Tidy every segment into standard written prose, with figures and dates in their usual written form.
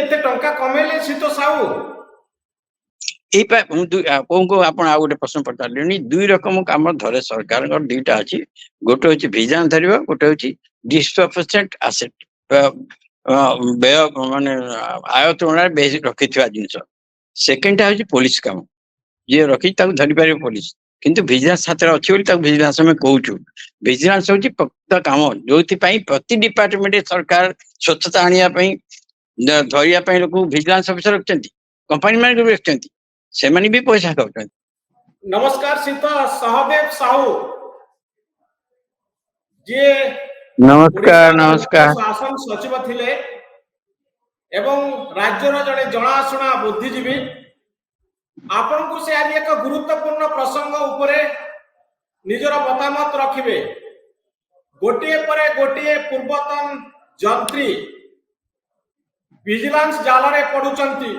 ଏତେ ଟଙ୍କା କମେଇଲେ ଶୀତ ସାହୁ? ଆପଣ ଆଉ ଗୋଟେ ପ୍ରଶ୍ନ ପଚାରିଲେଣି। ଦୁଇ ରକମ କାମ ଧରେ ସରକାରଙ୍କର, ଦୁଇଟା ଅଛି। ଗୋଟେ ହଉଛି ଭିଜିଲାନ୍ସ ଧରିବା, ଗୋଟେ ହଉଛି ଡିସପ୍ରପୋର୍ସନେଟ ଆସେଟ, ବ୍ୟୟ ମାନେ ଆୟ ତୁଳନାରେ ବେଶୀ ରଖିଥିବା ଜିନିଷ। ସେକେଣ୍ଡଟା ହଉଛି ପୋଲିସ କାମ, ଯିଏ ରଖି ତାକୁ ଧରିପାରିବ ପୋଲିସ। କିନ୍ତୁ ଭିଜିଲାନ୍ସ ହାତରେ ଅଛି ବୋଲି ତାକୁ ଭିଜିଲାନ୍ସ ଆମେ କହୁଛୁ। ଭିଜିଲାନ୍ସ ହଉଛି ପ୍ରକୃତ କାମ, ଯୋଉଥିପାଇଁ ପ୍ରତି ଡିପାର୍ଟମେଣ୍ଟ ସରକାର ସ୍ୱଚ୍ଛତା ଆଣିବା ପାଇଁ, ଧରିବା ପାଇଁ ଲୋକଙ୍କୁ ଭିଜିଲାନ୍ସ ଅଫିସର ରଖିଛନ୍ତି, କମ୍ପାନୀ ମାନଙ୍କୁ ବି ରଖିଛନ୍ତି, ସେମାନେ ବି ପଇସା ଖାଉଛନ୍ତି। ନମସ୍କାର ଶୀତ ସହଦେବ ସାହୁ, ଯିଏ ନମସ୍କାର। ଓଡ଼ିଶାର ମୁଖ୍ୟ ନମସ୍କାର। ଶାସନ ସଚିବ ଥିଲେ ଏବଂ ରାଜ୍ୟର ଜଣେ ଜଣାଶୁଣା ବୁଦ୍ଧିଜୀବୀ। ଆପଣଙ୍କୁ ସେ ଆଜି ଏକ ଗୁରୁତ୍ୱପୂର୍ଣ୍ଣ ପ୍ରସଙ୍ଗ ଉପରେ ନିଜର ମତାମତ ରଖିବେ। ଗୋଟିଏ ପରେ ଗୋଟିଏ ପୂର୍ବତନ ଯନ୍ତ୍ରୀ ଭିଜିଲାନ୍ସ ଜାଲରେ ପଡୁଛନ୍ତି।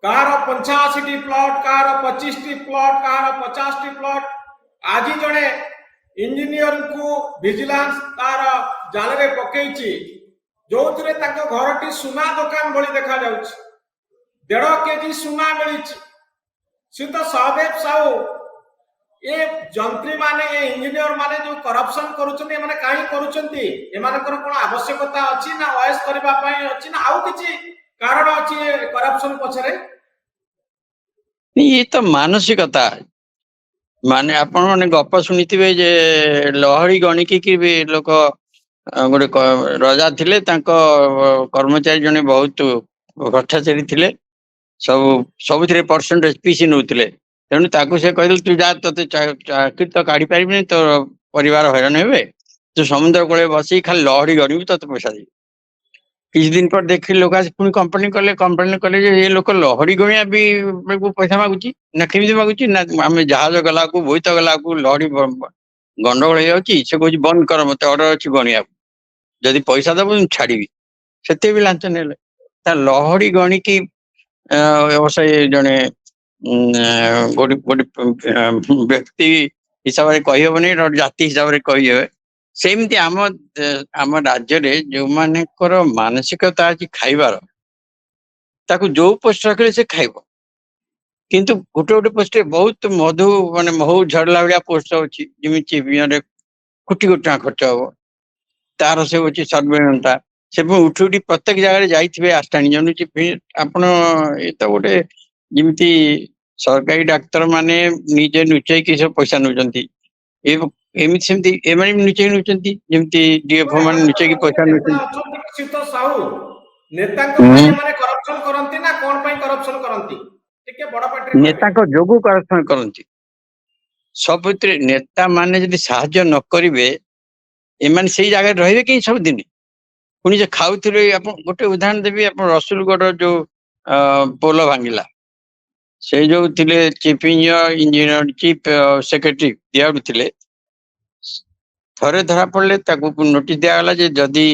କାହାର 85ଟି ପ୍ଲଟ, କାହାର 25ଟି ପ୍ଲଟ, କାହାର 50ଟି ପ୍ଲଟ। ଆଜି ଜଣେ ଇଞ୍ଜିନିୟରଙ୍କୁ ଭିଜିଲାନ୍ସ ତାର ଜାଲରେ ପକେଇଛି, ଯୋଉଥିରେ ତାଙ୍କ ଘରଟି ସୁନା ଦୋକାନ ଭଳି ଦେଖାଯାଉଛି। 1.5 କେଜି ସୁନା ମିଳିଛି। ଶୀତ ସହଦେବ ସାହୁ, ଏ ଯନ୍ତ୍ରୀ ମାନେ, ଏ ଇଞ୍ଜିନିୟର ମାନେ ଯୋଉ କରପ୍ସନ କରୁଛନ୍ତି, ଏମାନେ କାହିଁ କରୁଛନ୍ତି? ଏମାନଙ୍କର କଣ ଆବଶ୍ୟକତା ଅଛି ନା ଅଏସ୍ କରିବା ପାଇଁ ଅଛି ନା ଆଉ କିଛି କାରଣ ଅଛି କରପ୍ସନ ପଛରେ? ଇଏ ତ ମାନସିକତା। ମାନେ ଆପଣ ମାନେ ଗପ ଶୁଣିଥିବେ ଯେ ଲହରୀ ଗଣିକି ବି ଲୋକ, ଗୋଟେ ରଜା ଥିଲେ, ତାଙ୍କ କର୍ମଚାରୀ ଜଣେ ବହୁତ ଭ୍ରଷ୍ଟାଚାରୀ ଥିଲେ, ସବୁଥିରେ ପରସେଣ୍ଟେଜ ପିସି ନଉଥିଲେ। ତେଣୁ ତାକୁ ସେ କହିଥିଲେ, ତୁ ଯା, ତୋତେ ଚାକିରି ତ କାଢି ପାରିବିନି, ତୋ ପରିବାର ହଇରାଣ ହେବେ, ତୁ ସମୁଦ୍ର କୂଳେ ବସିକି ଖାଲି ଲହରୀ ଗଣିବୁ, ତୋତେ ପଇସା ଦେବି। କିଛି ଦିନ ପରେ ଦେଖିଲି ଲୋକ ଆସି ପୁଣି କମ୍ପ୍ଲେନ କଲେ ଯେ ଏ ଲୋକ ଲହରୀ ଗଣିଆ ବି ପଇସା ମାଗୁଛି। ନା କେମିତି ମାଗୁଛି? ନା ଆମେ ଜାହାଜ ଗଲାକୁ, ବୋଇତ ଗଲାକୁ ଲହରୀ ଗଣ୍ଡଗୋଳ ହେଇଯାଉଛି, ସେ କହୁଛି ବନ୍ଦ କର, ମତେ ଅର୍ଡର ଅଛି ଗଣିବାକୁ, ଯଦି ପଇସା ଦବୁ ମୁଁ ଛାଡିବି। ସେତେ ବି ଲାଞ୍ଚ ନେଲେ। ତା ଲହରୀ ଗଣିକି ବ୍ୟବସାୟୀ ଜଣେ ଗୋଟେ ବ୍ୟକ୍ତି ହିସାବରେ କହିହବନି, ଜାତି ହିସାବରେ କହିହେବେ। ସେମିତି ଆମ ରାଜ୍ୟରେ ଯୋଉମାନଙ୍କର ମାନସିକତା ଅଛି ଖାଇବାର, ତାକୁ ଯୋଉ ପୋଷ୍ଟ ରଖିଲେ ସେ ଖାଇବ। କିନ୍ତୁ ଗୋଟେ ଗୋଟେ ପୋଷ୍ଟରେ ବହୁତ ମହୁ ଝରିଲା ଭଳିଆ ପୋଷ୍ଟ ଅଛି, ଯେମିତି କୋଟି କୋଟି ଟଙ୍କା ଖର୍ଚ୍ଚ ହବ, ତାର ସେ ହଉଛି ସର୍ଭେଣ୍ଟଟା। ସେ ଉଠି ଉଠି ପ୍ରତ୍ୟେକ ଜାଗାରେ ଯାଇଥିବେ ଆଷ୍ଟାଣି ଜଣୁଛି। ଆପଣ ଏ ତ ଗୋଟେ ଯେମିତି ସରକାରୀ ଡାକ୍ତର ମାନେ ନିଜେ ଲୁଚେଇକି ସବୁ ପଇସା ନେଉଛନ୍ତି, ଏମିତି ସେମିତି ଏମାନେ ବି ଲୁଚେଇ ନେଉଛନ୍ତି, ଯେମିତି ଡିଏଫଓ ମାନେ ଲୁଚେଇକି ପଇସା ନେଉଛନ୍ତି। ଶୀତ ସାହୁ, ନେତାଙ୍କ ପାଇଁ ଏମାନେ କରପ୍ସନ କରନ୍ତି ନା କଣ ପାଇଁ କରପ୍ସନ କରନ୍ତି? ଟିକେ ବଡ ପାଟିରେ କହିବେ। ନେତାଙ୍କ ଯୋଗୁ କରପ୍ସନ କରନ୍ତି। ସବୁଥିରେ ନେତା ମାନେ ଯଦି ସାହାଯ୍ୟ ନ କରିବେ, ଏମାନେ ସେଇ ଜାଗାରେ ରହିବେ କି ସବୁଦିନ? ପୁଣି ଯେ ଖାଉଥିଲେ, ଆପଣ ଗୋଟେ ଉଦାହରଣ ଦେବି, ଆପଣ ରସୁଲଗଡ ଯୋଉ ପୋଲ ଭାଙ୍ଗିଲା, ସେ ଯୋଉ ଥିଲେ ଚିଫ ଇଞ୍ଜିନିୟର, ଚିଫ ସେକ୍ରେଟାରୀ ଦିଆଡୁ ଥିଲେ, ଥରେ ଧରା ପଡିଲେ ତାକୁ ନୋଟିସ ଦିଆଗଲା ଯେ ଯଦି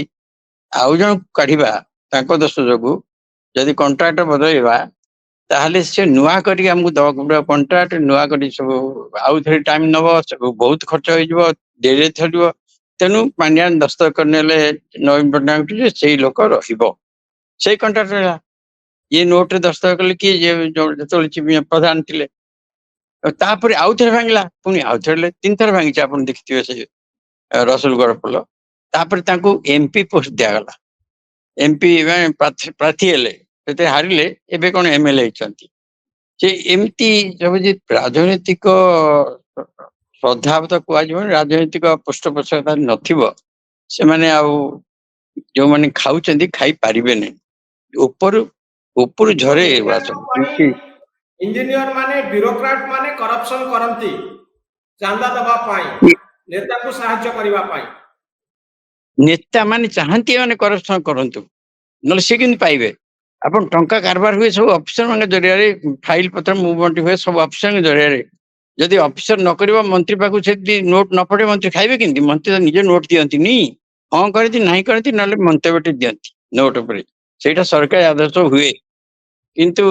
ଆଉ ଜଣକୁ କାଢିବା ତାଙ୍କ ଦୋଷ ଯୋଗୁ, ଯଦି କଣ୍ଟ୍ରାକ୍ଟ ବଦଳେଇବା, ତାହେଲେ ସେ ନୂଆ କରିକି ଆମକୁ ଦବାକୁ ପଡିବ କଣ୍ଟ୍ରାକ୍ଟ, ନୂଆ କରି ସବୁ ଆଉ ଥରେ ଟାଇମ ନବ, ସବୁ ବହୁତ ଖର୍ଚ୍ଚ ହେଇଯିବ, ଡେରିରେ ଧରିବ। ତେଣୁ ପାଣ୍ଡିଆନ ଦସ୍ତଖତ କରିନେଲେ ନବୀନ ପଟ୍ଟନାୟକ ଯେ ସେଇ ଲୋକ ରହିବ, ସେଇ କଣ୍ଟ୍ରାକ୍ଟ ରହିଲା। ଇଏ ନୋଟରେ ଦସ୍ତଖତ କଲେ କିଏ? ଯେତେବେଳେ ପ୍ରଧାନ ଥିଲେ। ତାପରେ ଆଉ ଥରେ ଭାଙ୍ଗିଲା, ପୁଣି ଆଉ ଥରେ 3 ଥର ଭାଙ୍ଗିଛି, ଆପଣ ଦେଖିଥିବେ ସେ ରସୁଲଗଡ ପୋଲ। ତାପରେ ତାଙ୍କୁ ଏମପି ପୋଷ୍ଟ ଦିଆଗଲା, ଏମପି ପ୍ରାର୍ଥୀ ହେଲେ, ସେଥିରେ ହାରିଲେ, ଏବେ କଣ ଏମଏଲଏ ହେଇଛନ୍ତି। ଯେ ଏମିତି ସବୁ ଯେ ରାଜନୈତିକ ଶ୍ରଦ୍ଧାବତ କୁହାଯିବ, ରାଜନୈତିକ ପୃଷ୍ଠପୋଷକତା ନଥିବ, ସେମାନେ ଆଉ ଯୋଉମାନେ ଖାଉଛନ୍ତି ଖାଇ ପାରିବେନି। ଉପରୁ ଝରେ ଏଗୁଡା ସବୁ। ଇଞ୍ଜିନିୟର ମାନେ, ବ୍ୟୁରୋକ୍ରାଟ ମାନେ କରପ୍ସନ କରନ୍ତି ଚାନ୍ଦା ଦବା ପାଇଁ, ନେତାଙ୍କୁ ସାହାଯ୍ୟ କରିବା ପାଇଁ। ନେତା ମାନେ ଚାହାନ୍ତି ମାନେ କରପ୍ସନ କରନ୍ତୁ, ନହେଲେ ସେ କେମିତି ପାଇବେ? ଆପଣ ଟଙ୍କା କାରବାର ହୁଏ ସବୁ ଅଫିସର ମାନଙ୍କ ଜରିଆରେ, ଫାଇଲ ପତ୍ର ମୁଭମେଣ୍ଟ ହୁଏ ସବୁ ଅଫିସରଙ୍କ ଜରିଆରେ। ଯଦି ଅଫିସର ନ କରିବ, ମନ୍ତ୍ରୀ ପାଖକୁ ସେଠି ନୋଟ ନ ପଡେ, ମନ୍ତ୍ରୀ ଖାଇବେ କେମିତି? ମନ୍ତ୍ରୀ ତ ନିଜେ ନୋଟ ଦିଅନ୍ତିନି, ହଁ କରନ୍ତି ନାହିଁ କରନ୍ତି, ନହେଲେ ମନ୍ତବ୍ୟଟି ଦିଅନ୍ତି ନୋଟ ଉପରେ, ସେଇଟା ସରକାରୀ ଆଦର୍ଶ ହୁଏ। କିନ୍ତୁ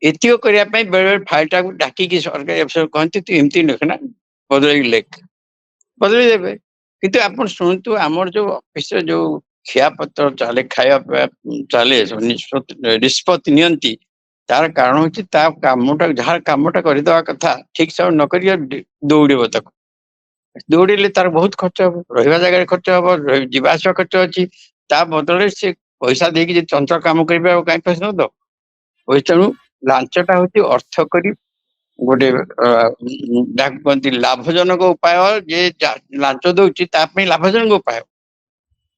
ଏତିକ କରିବା ପାଇଁ ବେଳେ ବେଳେ ଫାଇଲଟାକୁ ଡାକିକି ସରକାରୀ ଅଫିସର କହନ୍ତି, ତୁ ଏମିତି ଲେଖନା, ବଦଳେଇକି ଲେଖ, ବଦଳେଇ ଦେବେ। କିନ୍ତୁ ଆପଣ ଶୁଣନ୍ତୁ, ଆମର ଯୋଉ ଅଫିସରେ ଯୋଉ ଖିଆପତ୍ର ଚାଲେ ଖାଇବା ଚାଲେ ନିଷ୍ପତ୍ତି ନିଅନ୍ତି ତାର କାରଣ ହଉଛି ତା କାମଟା ଯାହା କାମଟା କରିଦବା କଥା ଠିକ ସେ ନ କରି ଦୌଡ଼ିବ ତାକୁ ଦୌଡ଼ିଲେ ତାର ବହୁତ ଖର୍ଚ୍ଚ ହବ ରହିବା ଜାଗାରେ ଖର୍ଚ୍ଚ ହବ ଯିବା ଆସିବା ଖର୍ଚ୍ଚ ଅଛି ତା ବଦଳରେ ସେ ପଇସା ଦେଇକି ଯଦି ଚଞ୍ଚଳ କାମ କରିବେ ଆଉ କାହିଁ ପଇସା ନଦ ତେଣୁ ଲାଞ୍ଚଟା ହଉଛି ଅର୍ଥ କରି ଗୋଟେ ଯାହାକୁ କୁହନ୍ତି ଲାଭଜନକ ଉପାୟ ଯେ ଲାଞ୍ଚ ଦଉଛି ତା ପାଇଁ ଲାଭଜନକ ଉପାୟ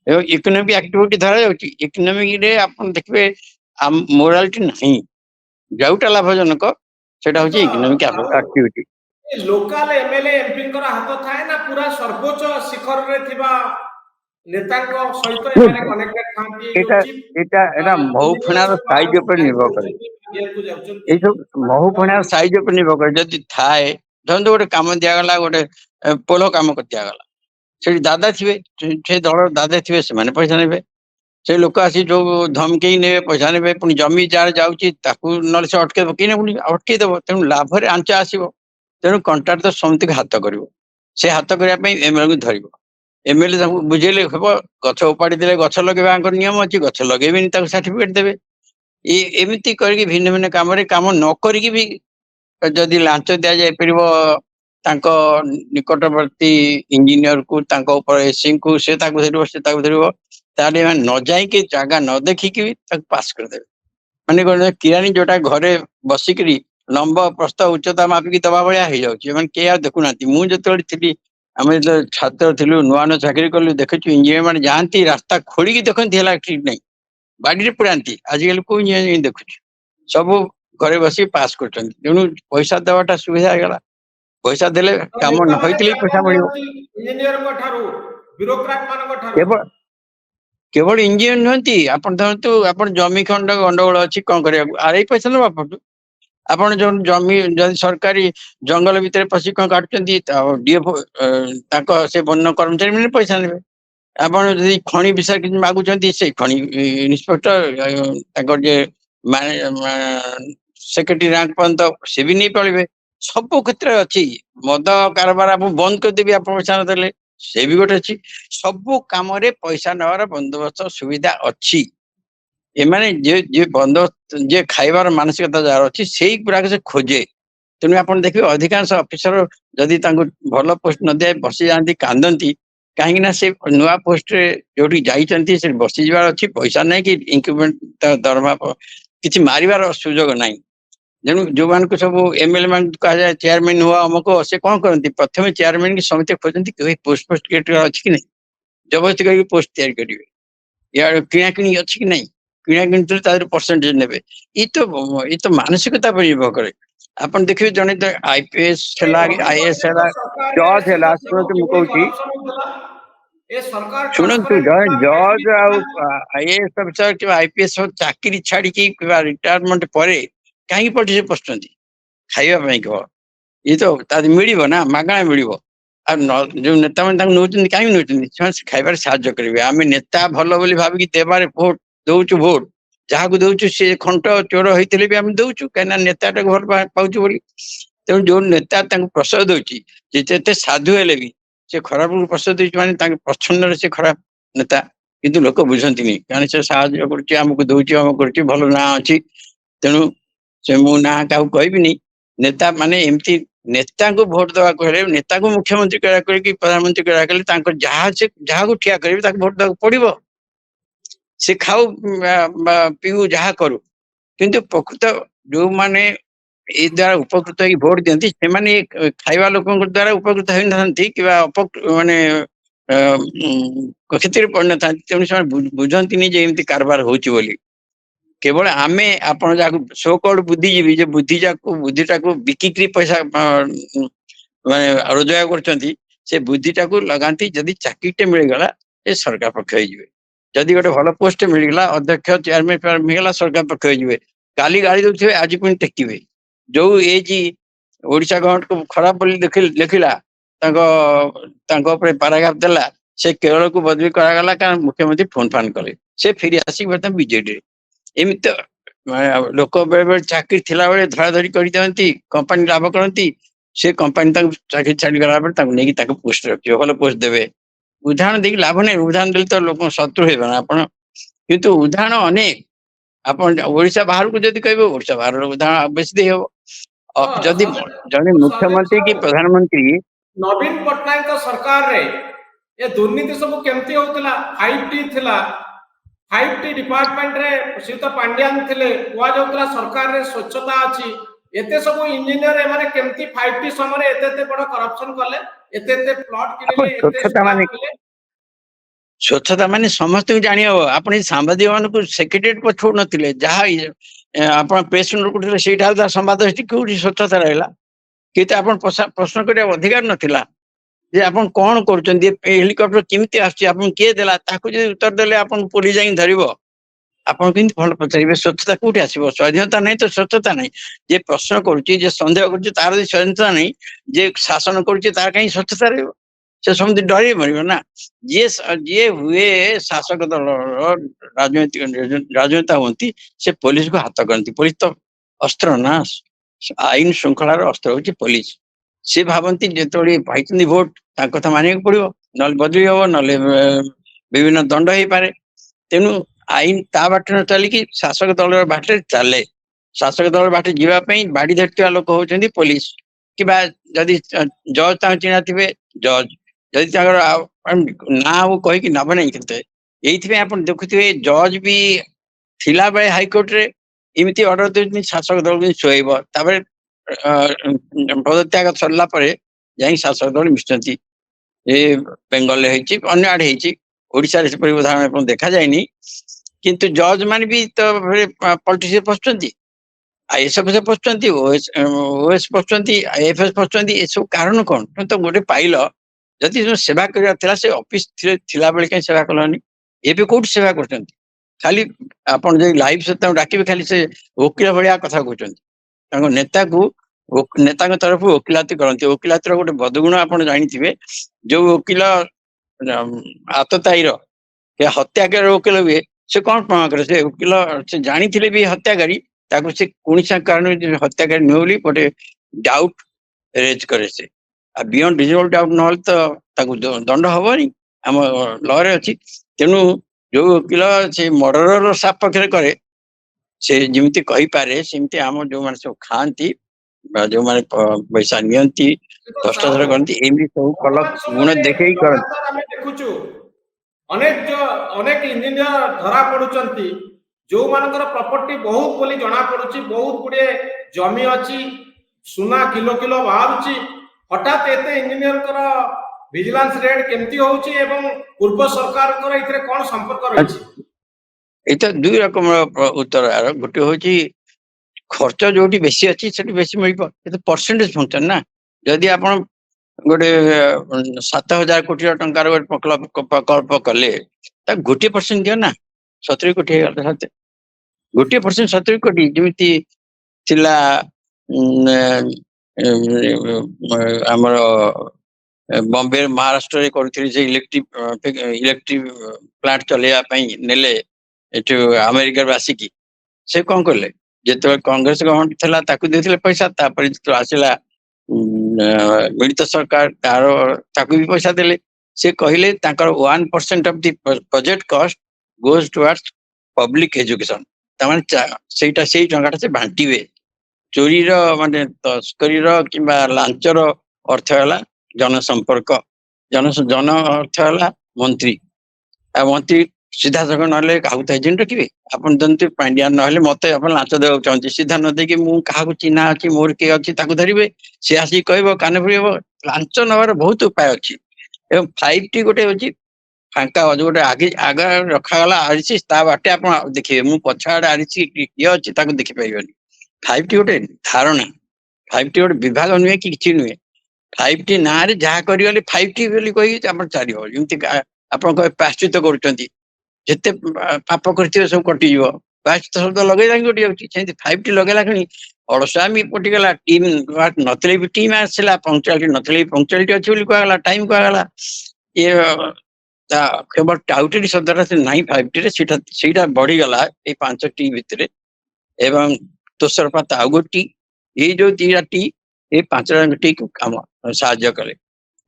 ଏବଂ ଇକୋନୋମିକ ଆକ୍ଟିଭିଟି ଧରାଯାଉଛି ଇକୋନୋମିକରେ ଆପଣ ଦେଖିବେ ମୋରାଲିଟି ନାହିଁ ଯୋଉଟା ଲାଭଜନକ ସେଟା ହଉଛି ଇକୋନୋମିକ ଆକ୍ଟିଭିଟି ଲୋକାଲ ଏମଏଲଏ ଏମପିଙ୍କର ହାତ ଥାଏ ନା ପୁରା ସର୍ବୋଚ୍ଚ ଶିଖରରେ ଥିବା ନେତାଙ୍କ ସହିତ ଏମାନେ କନେକ୍ଟେଡ ଥାନ୍ତି ଏଇଟା ଏଇଟା ଏଇଟା ମହୁ ଫେଣାର ସାଇଜ ଉପରେ ନିର୍ଭର କରେ ଏଇସବୁ ମହୁ ଫେଣାର ସାଇଜ ଉପରେ ନିର୍ଭର କରେ ଯଦି ଥାଏ ଧରନ୍ତୁ ଗୋଟେ କାମ ଦିଆଗଲା ଗୋଟେ ପୋଲ କାମ କରି ଦିଆଗଲା ସେଠି ଦାଦା ଥିବେ ସେ ଦଳର ଦାଦା ଥିବେ ସେମାନେ ପଇସା ନେବେ ସେ ଲୋକ ଆସି ଯୋଉ ଧମକେଇ ନେବେ ପଇସା ନେବେ ପୁଣି ଜମି ଯାହାର ଯାଉଛି ତାକୁ ନହେଲେ ସେ ଅଟକେଇବ କି ନା ପୁଣି ଅଟକେଇଦବ ତେଣୁ ଲାଭରେ ଆଞ୍ଚ ଆସିବ ତେଣୁ କଣ୍ଟ୍ରାକ୍ଟର ସମିତିକୁ ହାତ କରିବ ସେ ହାତ କରିବା ପାଇଁ ଏମଏଲଏକୁ ଧରିବ ଏମଏଲଏ ତାଙ୍କୁ ବୁଝେଇଲେ ହବ ଗଛ ଉପାଡ଼ି ଦେଲେ ଗଛ ଲଗେଇବାଙ୍କର ନିୟମ ଅଛି ଗଛ ଲଗେଇବେନି ତାକୁ ସାର୍ଟିଫିକେଟ ଦେବେ ଏମିତି କରିକି ଭିନ୍ନ ଭିନ୍ନ କାମରେ କାମ ନ କରିକି ବି ଯଦି ଲାଞ୍ଚ ଦିଆଯାଇପାରିବ ତାଙ୍କ ନିକଟବର୍ତ୍ତୀ ଇଞ୍ଜିନିୟରକୁ ତାଙ୍କ ଉପରେ ଏସିଙ୍କୁ ସେ ତାକୁ ଧରିବ ତାହେଲେ ଏମାନେ ନ ଯାଇକି ଜାଗା ନ ଦେଖିକି ବି ତାକୁ ପାସ୍ କରିଦେବେ ମାନେ କିରାଣୀ ଯୋଉଟା ଘରେ ବସିକିରି ଲମ୍ବ ପ୍ରସ୍ତ ଉଚ୍ଚତା ମାପିକି ଦବା ଭଳିଆ ହେଇଯାଉଛି ଏମାନେ କେହି ଆଉ ଦେଖୁନାହାନ୍ତି ମୁଁ ଯେତେବେଳେ ଥିଲି ଆମେ ଯେତେବେଳେ ଛାତ୍ର ଥିଲୁ ନୂଆ ନୂଆ ଚାକିରି କଲୁ ଦେଖୁଛୁ ଇଞ୍ଜିନିୟର ମାନେ ଯାଆନ୍ତି ରାସ୍ତା ଖୋଳିକି ଦେଖନ୍ତି ହେଲା ଠିକ ନାହିଁ ବାଡିରେ ପୁରାନ୍ତି ଆଜିକାଲି କୋଉ ଇଞ୍ଜିନିୟର ଦେଖୁଛୁ ସବୁ ଘରେ ବସି ପାସ୍ କରୁଛନ୍ତି ତେଣୁ ପଇସା ଦେବାଟା ସୁବିଧା ହେଇଗଲା ପଇସା ଦେଲେ କାମ ନ ହେଇଥିଲେ ପଇସା ମିଳିବ କେବଳ କେବଳ ଇଞ୍ଜିନିୟର ନୁହନ୍ତି ଆପଣ ଧରନ୍ତୁ ଆପଣ ଜମି ଖଣ୍ଡ ଗଣ୍ଡଗୋଳ ଅଛି କଣ କରିବାକୁ ଆରେଇ ପଇସା ନେବ ଆପଣଠୁ ଆପଣ ଯୋଉ ଜମି ଯଦି ସରକାରୀ ଜଙ୍ଗଲ ଭିତରେ ପଶି କଣ କାଟୁଛନ୍ତି ଡିଏଫଓ ତାଙ୍କ ସେ ବନ କର୍ମଚାରୀ ମାନେ ପଇସା ନେବେ ଆପଣ ଯଦି ଖଣି ବିଷୟରେ କିଛି ମାଗୁଛନ୍ତି ସେଇ ଖଣି ଇନ୍ସପେକ୍ଟର ତାଙ୍କର ଯେ ସେକ୍ରେଟାରୀ ରାଙ୍କ ପର୍ଯ୍ୟନ୍ତ ସେ ବି ନେଇ ପଳିବେ ସବୁ କ୍ଷେତ୍ରରେ ଅଛି ମଦ କାରବାର ଆପଣ ବନ୍ଦ କରିଦେବି ଆପଣ ପଇସା ନଦେଲେ ସେ ବି ଗୋଟେ ଅଛି ସବୁ କାମରେ ପଇସା ନେବାର ବନ୍ଦୋବସ୍ତ ସୁବିଧା ଅଛି ଏମାନେ ଯିଏ ବନ୍ଦୋବସ୍ତ ଯିଏ ଖାଇବାର ମାନସିକତା ଯାହାର ଅଛି ସେଇ ଗୁଡାକ ସେ ଖୋଜେ ତେଣୁ ଆପଣ ଦେଖିବେ ଅଧିକାଂଶ ଅଫିସର ଯଦି ତାଙ୍କୁ ଭଲ ପୋଷ୍ଟ ନ ଦିଏ ବସିଯାଆନ୍ତି କାନ୍ଦନ୍ତି କାହିଁକି ନା ସେ ନୂଆ ପୋଷ୍ଟରେ ଯୋଉଠି ଯାଇଛନ୍ତି ସେଠି ବସିଯିବାର ଅଛି ପଇସା ନାହିଁ କି ଇନକ୍ରିମେଣ୍ଟ ଦରମା କିଛି ମାରିବାର ସୁଯୋଗ ନାହିଁ ତେଣୁ ଯୋଉମାନଙ୍କୁ ସବୁ ଏମଏଲଏ ମାନଙ୍କୁ କୁହାଯାଏ ଚେୟାରମ୍ୟାନ ହୁଆ ଅମକ ସେ କଣ କରନ୍ତି ପ୍ରଥମେ ଚେୟାରମ୍ୟାନ କି ସମିତି ଖୋଜନ୍ତି ପୋଷ୍ଟ ଅଛି କି ନାହିଁ ଜବରଦସ୍ତି କରିକି ପୋଷ୍ଟ ତିଆରି କରିବେ ୟାର କିଣାକିଣି ଅଛି କି ନାହିଁ କିଣାକିଣି ଥିଲେ ତା ଦେହରେ ପରସେଣ୍ଟେଜ ନେବେ ଏ ତ ମାନସିକତା ଉପରେ ନିର୍ଭର କରେ ଆପଣ ଦେଖିବେ ଜଣେ ଆଇପିଏସ୍ ହେଲା ଆଇଏଏସ୍ ହେଲା ଜଜ୍ ହେଲା ଶୁଣନ୍ତୁ ମୁଁ କହୁଛି ଶୁଣନ୍ତୁ ଜଣେ ଜଜ୍ ଆଉ ଆଇଏଏସ୍ ଅଫିସର କିମ୍ବା ଆଇପିଏସ୍ ଚାକିରି ଛାଡିକି କିମ୍ବା ରିଟାୟାରମେଣ୍ଟ ପରେ କାହିଁକି ପଟିରେ ପଶୁଛନ୍ତି ଖାଇବା ପାଇଁ କହ ଇଏ ତ ତା ମିଳିବ ନା ମାଗଣା ମିଳିବ ଆଉ ଯୋଉ ନେତାମାନେ ତାଙ୍କୁ ନେଉଛନ୍ତି କାହିଁକି ନେଉଛନ୍ତି ସେମାନେ ଖାଇବାରେ ସାହାଯ୍ୟ କରିବେ ଆମେ ନେତା ଭଲ ବୋଲି ଭାବିକି ଦେବାରେ ଭୋଟ ଦଉଛୁ ଭୋଟ ଯାହାକୁ ଦଉଛୁ ସେ ଖଣ୍ଟ ଚୋର ହେଇଥିଲେ ବି ଆମେ ଦଉଛୁ କାହିଁକିନା ନେତାଟାକୁ ଭଲ ପାଉଛୁ ବୋଲି ତେଣୁ ଯୋଉ ନେତା ତାଙ୍କୁ ପ୍ରଶ୍ରୟ ଦଉଛି ଯେତେ ସାଧୁ ହେଲେ ବି ସେ ଖରାପକୁ ପ୍ରଶ୍ରୟ ଦଉଛି ମାନେ ତାଙ୍କ ପ୍ରଚ୍ଛନ୍ନରେ ସେ ଖରାପ ନେତା କିନ୍ତୁ ଲୋକ ବୁଝନ୍ତିନି କାରଣ ସେ ସାହାଯ୍ୟ କରୁଛି ଆମକୁ ଦଉଛି ଆମକୁ କରୁଛି ଭଲ ନାଁ ଅଛି ତେଣୁ ସେ ମୁଁ ନାଁ କାହାକୁ କହିବିନି ନେତା ମାନେ ଏମିତି ନେତାଙ୍କୁ ଭୋଟ ଦେବାକୁ ହେଲେ ନେତାକୁ ମୁଖ୍ୟମନ୍ତ୍ରୀ କରିବାକୁ ହେଲେ କି ପ୍ରଧାନମନ୍ତ୍ରୀ କରିବାକୁ ହେଲେ ତାଙ୍କର ଯାହାକୁ ଠିଆ କରିବେ ତାକୁ ଭୋଟ ଦେବାକୁ ପଡିବ ସେ ଖାଉ ପିଉ ଯାହା କରୁ କିନ୍ତୁ ପ୍ରକୃତ ଯୋଉମାନେ ଏଇ ଦ୍ଵାରା ଉପକୃତ ହେଇକି ଭୋଟ ଦିଅନ୍ତି ସେମାନେ ଖାଇବା ଲୋକଙ୍କ ଦ୍ଵାରା ଉପକୃତ ହେଇନଥାନ୍ତି କିମ୍ବା ମାନେ କ୍ଷତିରେ ପଡିନଥାନ୍ତି ତେଣୁ ସେମାନେ ବୁଝନ୍ତିନି ଯେ ଏମିତି କାରବାର ହଉଛି ବୋଲି କେବଳ ଆମେ ଆପଣ ଯାହାକୁ ସୋ କଲ୍ଡ ବୁଦ୍ଧିଜୀବୀ ଯେ ବୁଦ୍ଧିଟାକୁ ବିକିକିରି ପଇସା ମାନେ ରୋଜଗାର କରୁଛନ୍ତି ସେ ବୁଦ୍ଧିଟାକୁ ଲଗାନ୍ତି ଯଦି ଚାକିରିଟେ ମିଳିଗଲା ସେ ସରକାର ପକ୍ଷ ହେଇଯିବେ ଯଦି ଗୋଟେ ଭଲ ପୋଷ୍ଟ ମିଳିଗଲା ଅଧ୍ୟକ୍ଷ ଚେୟାରମ୍ୟାନ ମିଳିଗଲା ସରକାର ପକ୍ଷ ହେଇଯିବେ କାଲି ଗାଳି ଦଉଥିବେ ଆଜି ପୁଣି ଟେକିବେ ଯୋଉ ଏଜ ଓଡିଶା ଗଭର୍ଣ୍ଣମେଣ୍ଟକୁ ଖରାପ ବୋଲି ଲେଖିଲା ତାଙ୍କ ଉପରେ ପାରାଗ୍ରାଫ ଦେଲା ସେ କେରଳକୁ ବଦଳି କରାଗଲା କାରଣ ମୁଖ୍ୟମନ୍ତ୍ରୀ ଫୋନ ଫାନ କଲେ ସେ ଫେରି ଆସିକି ବର୍ତ୍ତମାନ ବିଜେଡିରେ ଏମିତି ଲୋକ ବେଳେ ବେଳେ ଚାକିରି ଥିଲାବେଳେ ଧରାଧରି କରିଦିଅନ୍ତି କମ୍ପାନୀ ଲାଭ କରନ୍ତି ସେ କମ୍ପାନୀ ତାଙ୍କୁ ଚାକିରି ଛାଡିଗଲା ପରେ ତାଙ୍କୁ ନେଇକି ତାଙ୍କୁ ପୋଷ୍ଟ ରଖିବେ ଭଲ ପୋଷ୍ଟ ଦେବେ उदाहरण देखिए लाभ नहीं, उदाहरण देले तो लोक शत्रु हेबे ना आपण, किंतु उदाहरण अनेक आपण ओडिशा बाहर को जदि कहबे ओडिशा बाहर उदाहरण बेसी दे हो। जदि जने मुख्यमंत्री की प्रधानमंत्री नवीन पट्टनायक सरकार रे ये दुर्नीति सब केमती होतला 5T थिला 5T डिपार्टमेंट रे श्रीत पांड्यान थिले हुआ जाउतला सरकार रे स्वच्छता अछि एते सब इंजीनियर ए माने केमती 5T समय एते एते बड़ करप्शन कले एते एते प्लॉट किनले एते स्टाफ किनले स्वच्छता माने समस्त जानी हो आपण सांबादिक मान को सेक्रेटरीट पछोड़ नथिले जहा आपण प्रेस नोट सेटा संवाद क्योंकि स्वच्छता रहला कि आपण प्रश्न करने अधिकार नथिला जे आपण कोन करचंदी हेलिकॉप्टर केमती आछि आपण के देला ताकू जे उत्तर देले आपण पुलिस जाई धरिबो आपण किंतु फल पचारिबे स्वच्छता कोठी आसीबो स्वाधीनता नहीं तो स्वच्छता नहीं जे प्रश्न करूची जे संदेह करूची तार स्वाधीनता नहीं जे शासन करूची तार कहीं स्वच्छता रहबो से समझ डरी मरिबो ना जे हुए शासक दल राजनीतिक राजनेता होती से पुलिस को हाथ करती पुलिस तो अस्त्र ना आईन श्रृंखलार अस्त्र होची पुलिस से भावती जो पाई भोट कथा मानिक पड़ो ना बदली हम ना विभिन्न दंड हो पारे तेणु आईन ता बाट न चलिकी शासक दल बाटे चले शासक दल बाटे जीवाई बाड़ी धरता लोक होती पुलिस कि जदि जज ता चिन्हा थे जज जदि ना कहीकि नब ना ये आप देखुए जज भी थिला बेले हाइकोर्ट रे इमती ऑर्डर दे शासक दल शुएब पदत्याग सरला जाई शासक दल मिशुंती ये बेंगल अन्य आड़े ओडिशा उदाहरण देखा जाए किंतु जज मान भी तो पॉलिटिशियन पशुंट आईएएस अफिसर पशुंट ओएस पशुंट आईएफएस पशुंट ये सब कारण कौन तो गोटे पाइल जदि जो सेवा करा से ऑफिस थिला बेले कहीं सेवा कलनी ये भी कौट सेवा कर खाली आपन जो लाइव से डाकिबे खाली से वकील भाया कथा कहते नेता को नेता तरफ वकिलाती करती वकिलाती गोटे बदगुण आप जानी जो वकिल आतताई हत्याकार वकिल हुए से कौन प्रमाण करे से वकिल से जानी भी हत्याकारी से कौन सा कारण हत्याकारी नुह बोली गोटे डाउट रेज करे से बियॉन्ड रिजनेबल डाउट ना तो दंड हबनी आम लॉ रे अच्छी तेणु जो वकिल से मर्डर साफ पक्ष करे से जमी कही पारे सेमती आम जो मैंने सब खाती जो मैंने पैसा नियंती भ्रष्टाचार करती एमती सब कल गुण देखे देखुचु अनेक इंजीनियर धरा पड़ुचंती जो मानकर प्रॉपर्टी बहुत बोली जना पड़ुची बहुत गुड़े जमी अच्छी सुना किलो किलो बाहरुची हठात एते इंजीनियर कर विजिलेंस रेड केमती होउची एवं पूर्व सरकार कर इतरे कोन संपर्क रहिची एटा दुई रकम उत्तर आर गोटे होची खर्च जोटी बेसी अच्छी सेठी बेसी मिल परसेंटेज फंक्शन ना जदि आपण गोटे 7,000 कोटी टंकार प्रकल्प कले गोटे परसेंट दियो ना 70 कोटी गोटे परसेंट 70 कोटी जमी थिला आमर बॉम्बे महाराष्ट्र से इलेक्ट्रिक प्लांट चलैया नेले अमेरिका आसिकी से कौन कले जो कांग्रेस गवर्नमेंट थिला ताकू देथिले पैसा तापर जो आसिला मिलित सरकार ताकू भी पैसा देले से कहले 1% of the project cost goes towards public education तमाने सेटा सेई टंकाटा से बांटीबे चोरी माने तस्करी किंबा लांचर अर्थ है जनसंपर्क जन अर्थ है मंत्री आ मंत्री सीधा जगह ना एजेंट रखिए आपन जंतु पांड्या ना मत लाच देवा चाहते सीधा न देकी मु क्या चिन्हा अच्छी मोर किए अच्छी धरवे सी आसिक कह कान फिरब लांच नबार बहुत उपाय अच्छी 5T गोटे अच्छी फांका जो गोटे आगे आगे रखागला आरिसी बाटे आप देखिए मु पछाड़े आरिसी किए अच्छी देखिपर 5T गोटे धारणा 5T गोटे विभाग नुहे कि किसी नुहे 5T ना रे जहाँ कर 5T कही चलो जमी आप प्राश्चित कर जिते पाप कर सब कटिज प्राश्चित शब्द लगे कटि जाऊँगी 5T लगेला कि अड़सामी पटिगला टीम नथिले भी टीम आसला पंक्चुअलिटी नथिले पंक्चुअलिटी अच्छी कहला टाइम कहला ये केवल टाउटेरी शब्दटा से नहीं 5T से बढ़ीगला ये 5T भितर एवं तुषारपात आउ गोटी ये जो 2टा टी ये 5टा टी को काम साहाଯ୍य कले